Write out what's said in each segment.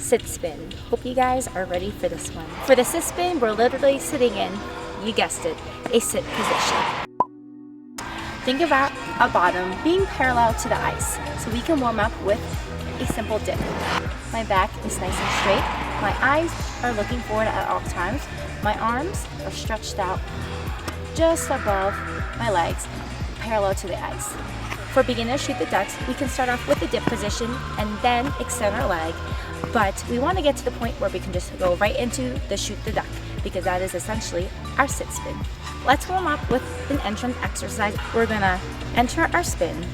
sit spin. Hope you guys are ready for this one. For the sit spin, we're literally sitting in, you guessed it, a sit position. Think about our bottom being parallel to the ice, so we can warm up with a simple dip. My back is nice and straight. My eyes are looking forward at all times. My arms are stretched out just above my legs, parallel to the ice. For beginners shoot the ducks, we can start off with the dip position and then extend our leg. But we want to get to the point where we can just go right into the shoot the duck, because that is essentially our sit spin. Let's warm up with an entrance exercise. We're gonna enter our spin.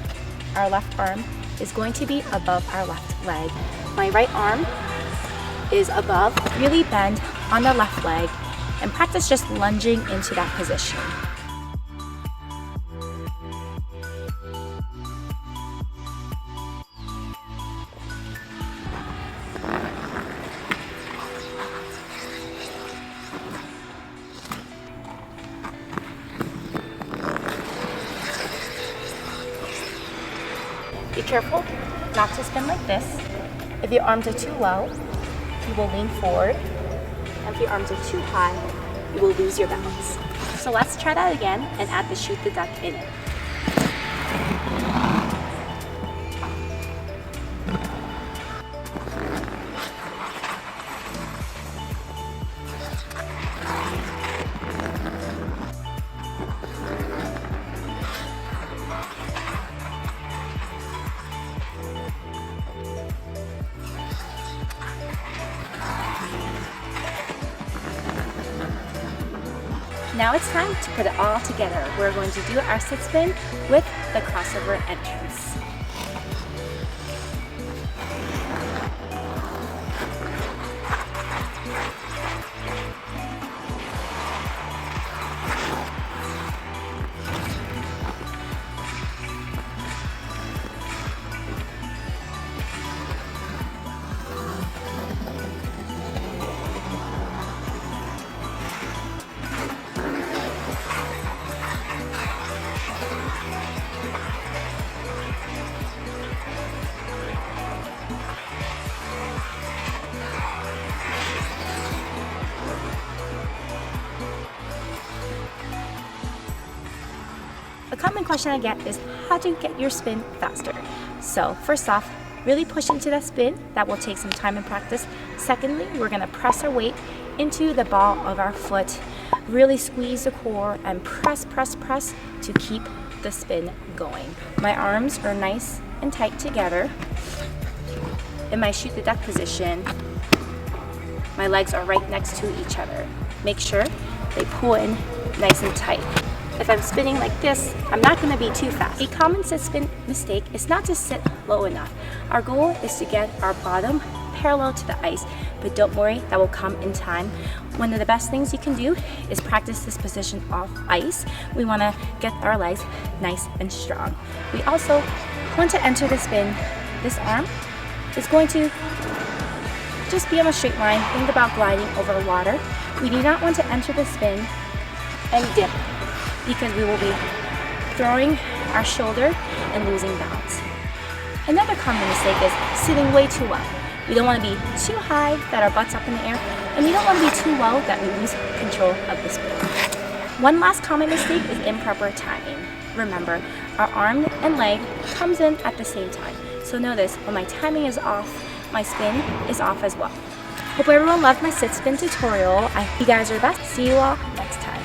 Our left arm is going to be above our left leg. My right arm is above, really bend on the left leg, and practice just lunging into that position. Be careful not to spin like this. If your arms are too low, you will lean forward. And if your arms are too high, you will lose your balance. So let's try that again and add the shoot the duck in it. Now it's time to put it all together. We're going to do our sit spin with the crossover entrance. A common question I get is how to get your spin faster. So first off, really push into that spin. That will take some time and practice. Secondly, we're gonna press our weight into the ball of our foot. Really squeeze the core and press, press, press to keep the spin going. My arms are nice and tight together. In my shoot the duck position, my legs are right next to each other. Make sure they pull in nice and tight. If I'm spinning like this, I'm not going to be too fast. A common sit spin mistake is not to sit low enough. Our goal is to get our bottom parallel to the ice, but don't worry, that will come in time. One of the best things you can do is practice this position off ice. We want to get our legs nice and strong. We also want to enter the spin. This arm is going to just be on a straight line. Think about gliding over water. We do not want to enter the spin and dip, because we will be throwing our shoulder and losing balance. Another common mistake is sitting way too low. We don't want to be too high that our butt's up in the air, and we don't want to be too low that we lose control of the spin. One last common mistake is improper timing. Remember, our arm and leg comes in at the same time. So notice, when my timing is off, my spin is off as well. Hope everyone loved my sit spin tutorial. I hope you guys are the best. See you all